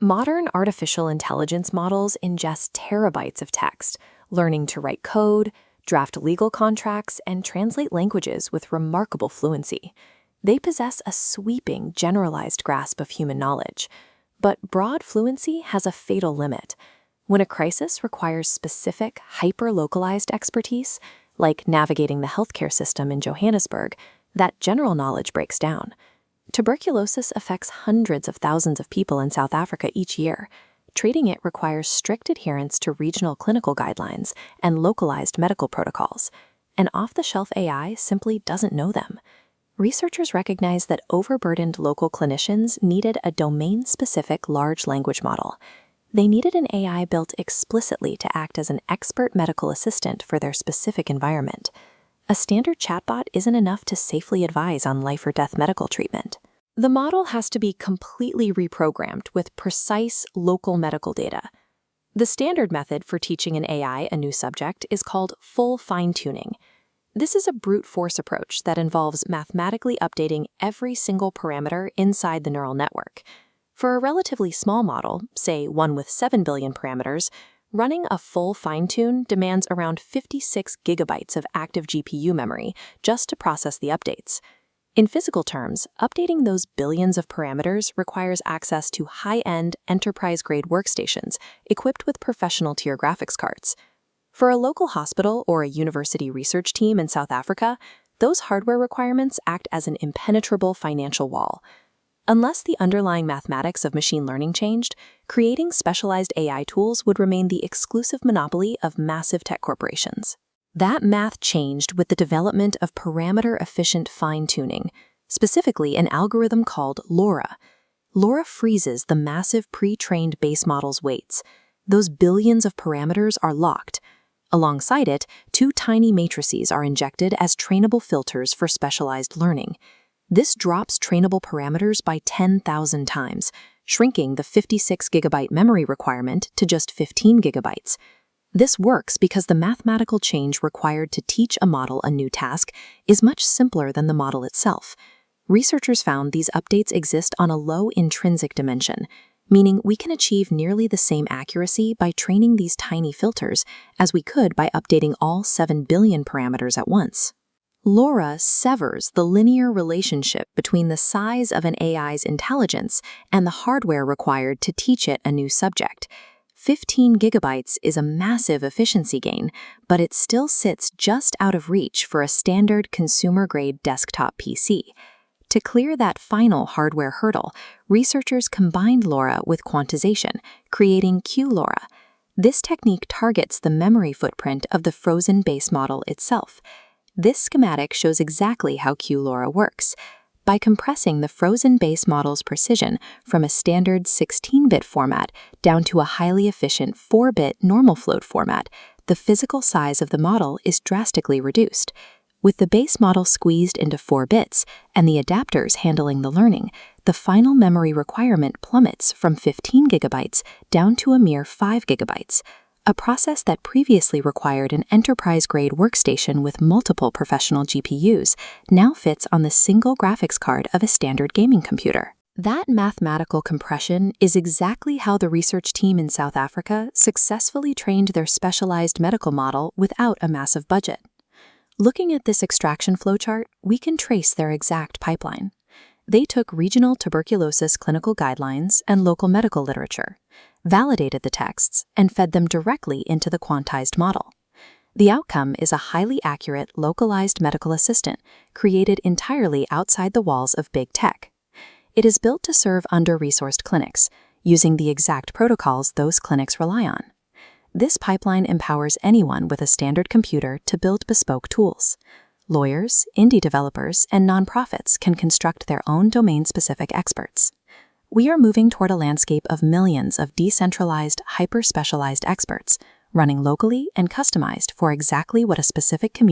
Modern artificial intelligence models ingest terabytes of text, learning to write code, draft legal contracts, and translate languages with remarkable fluency. They possess a sweeping, generalized grasp of human knowledge. But broad fluency has a fatal limit. When a crisis requires specific, hyper-localized expertise, like navigating the healthcare system in Johannesburg, that general knowledge breaks down. Tuberculosis affects hundreds of thousands of people in South Africa each year. Treating it requires strict adherence to regional clinical guidelines and localized medical protocols. And off-the-shelf AI simply doesn't know them. Researchers recognize that overburdened local clinicians needed a domain-specific large language model. They needed an AI built explicitly to act as an expert medical assistant for their specific environment. A standard chatbot isn't enough to safely advise on life-or-death medical treatment. The model has to be completely reprogrammed with precise local medical data. The standard method for teaching an AI a new subject is called full fine-tuning. This is a brute force approach that involves mathematically updating every single parameter inside the neural network. For a relatively small model, say one with 7 billion parameters, running a full fine-tune demands around 56 gigabytes of active GPU memory just to process the updates. In physical terms, updating those billions of parameters requires access to high-end, enterprise-grade workstations equipped with professional tier graphics cards. For a local hospital or a university research team in South Africa, those hardware requirements act as an impenetrable financial wall. Unless the underlying mathematics of machine learning changed, creating specialized AI tools would remain the exclusive monopoly of massive tech corporations. That math changed with the development of parameter-efficient fine-tuning, specifically an algorithm called LoRA. LoRA freezes the massive pre-trained base model's weights. Those billions of parameters are locked. Alongside it, two tiny matrices are injected as trainable filters for specialized learning. This drops trainable parameters by 10,000 times, shrinking the 56 gigabyte memory requirement to just 15 gigabytes. This works because the mathematical change required to teach a model a new task is much simpler than the model itself. Researchers found these updates exist on a low intrinsic dimension, meaning we can achieve nearly the same accuracy by training these tiny filters as we could by updating all 7 billion parameters at once. LoRA severs the linear relationship between the size of an AI's intelligence and the hardware required to teach it a new subject. 15 gigabytes is a massive efficiency gain, but it still sits just out of reach for a standard consumer-grade desktop PC. To clear that final hardware hurdle, researchers combined LoRA with quantization, creating QLoRA. This technique targets the memory footprint of the frozen base model itself. This schematic shows exactly how QLoRA works. By compressing the frozen base model's precision from a standard 16-bit format down to a highly efficient 4-bit normal float format, the physical size of the model is drastically reduced. With the base model squeezed into 4 bits and the adapters handling the learning, the final memory requirement plummets from 15 gigabytes down to a mere 5 gigabytes. A process that previously required an enterprise-grade workstation with multiple professional GPUs now fits on the single graphics card of a standard gaming computer. That mathematical compression is exactly how the research team in South Africa successfully trained their specialized medical model without a massive budget. Looking at this extraction flowchart, we can trace their exact pipeline. They took regional tuberculosis clinical guidelines and local medical literature, validated the texts, and fed them directly into the quantized model. The outcome is a highly accurate, localized medical assistant created entirely outside the walls of big tech. It is built to serve under-resourced clinics, using the exact protocols those clinics rely on. This pipeline empowers anyone with a standard computer to build bespoke tools. Lawyers, indie developers, and nonprofits can construct their own domain-specific experts. We are moving toward a landscape of millions of decentralized, hyper-specialized experts, running locally and customized for exactly what a specific community